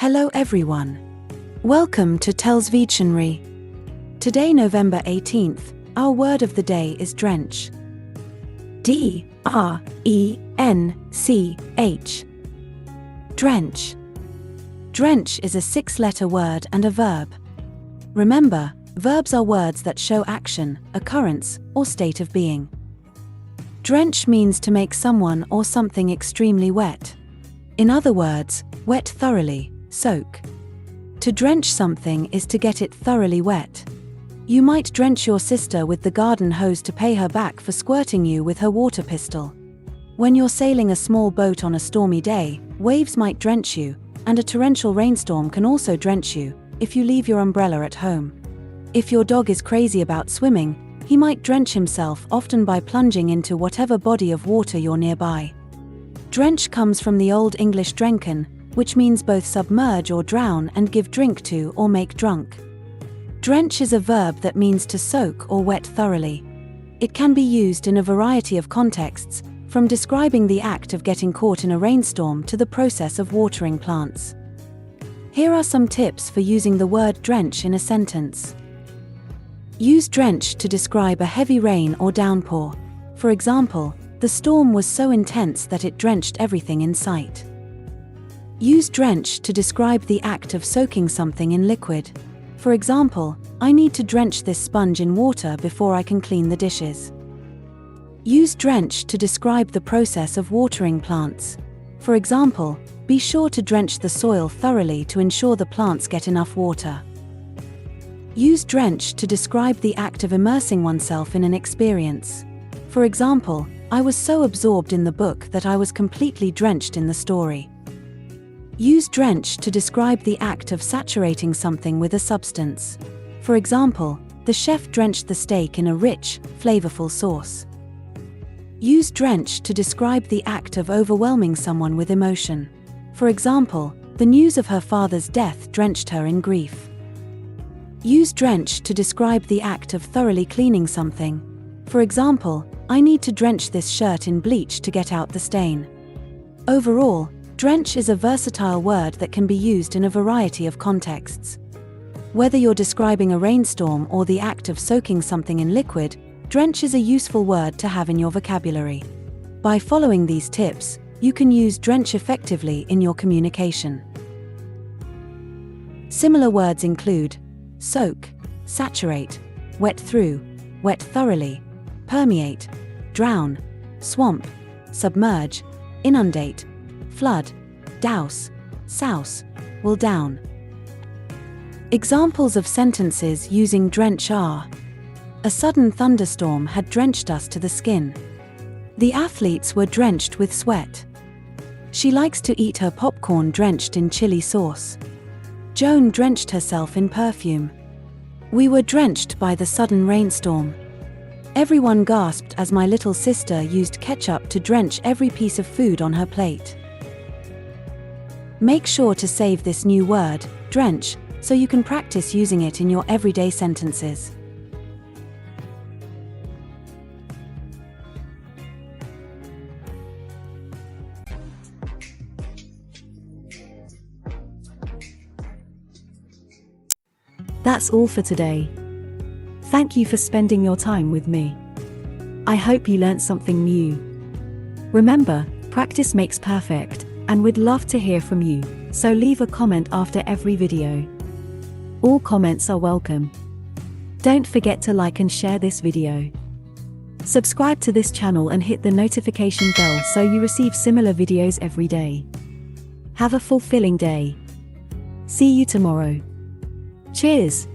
Hello everyone. Welcome to TELLS Videtionary. Today, November 18th, our word of the day is drench. D-R-E-N-C-H. Drench. Drench is a 6-letter word and a verb. Remember, verbs are words that show action, occurrence, or state of being. Drench means to make someone or something extremely wet. In other words, wet thoroughly, soak. To drench something is to get it thoroughly wet. You might drench your sister with the garden hose to pay her back for squirting you with her water pistol. When you're sailing a small boat on a stormy day, waves might drench you, and a torrential rainstorm can also drench you, if you leave your umbrella at home. If your dog is crazy about swimming, he might drench himself, often by plunging into whatever body of water you're nearby. Drench comes from the Old English drenchen, which means both submerge or drown and give drink to or make drunk. Drench is a verb that means to soak or wet thoroughly. It can be used in a variety of contexts, from describing the act of getting caught in a rainstorm to the process of watering plants. Here are some tips for using the word drench in a sentence. Use drench to describe a heavy rain or downpour. For example, the storm was so intense that it drenched everything in sight. Use drench to describe the act of soaking something in liquid. For example, I need to drench this sponge in water before I can clean the dishes. Use drench to describe the process of watering plants. For example, be sure to drench the soil thoroughly to ensure the plants get enough water. Use drench to describe the act of immersing oneself in an experience. For example, I was so absorbed in the book that I was completely drenched in the story. Use drench to describe the act of saturating something with a substance. For example, the chef drenched the steak in a rich, flavorful sauce. Use drench to describe the act of overwhelming someone with emotion. For example, the news of her father's death drenched her in grief. Use drench to describe the act of thoroughly cleaning something. For example, I need to drench this shirt in bleach to get out the stain. Overall, drench is a versatile word that can be used in a variety of contexts. Whether you're describing a rainstorm or the act of soaking something in liquid, drench is a useful word to have in your vocabulary. By following these tips, you can use drench effectively in your communication. Similar words include soak, saturate, wet through, wet thoroughly, permeate, drown, swamp, submerge, inundate, flood, douse, souse, will down. Examples of sentences using drench are: a sudden thunderstorm had drenched us to the skin. The athletes were drenched with sweat. She likes to eat her popcorn drenched in chili sauce. Joan drenched herself in perfume. We were drenched by the sudden rainstorm. Everyone gasped as my little sister used ketchup to drench every piece of food on her plate. Make sure to save this new word, drench, so you can practice using it in your everyday sentences. That's all for today. Thank you for spending your time with me. I hope you learned something new. Remember, practice makes perfect, and we'd love to hear from you, so leave a comment after every video. All comments are welcome. Don't forget to like and share this video. Subscribe to this channel and hit the notification bell so you receive similar videos every day. Have a fulfilling day. See you tomorrow. Cheers!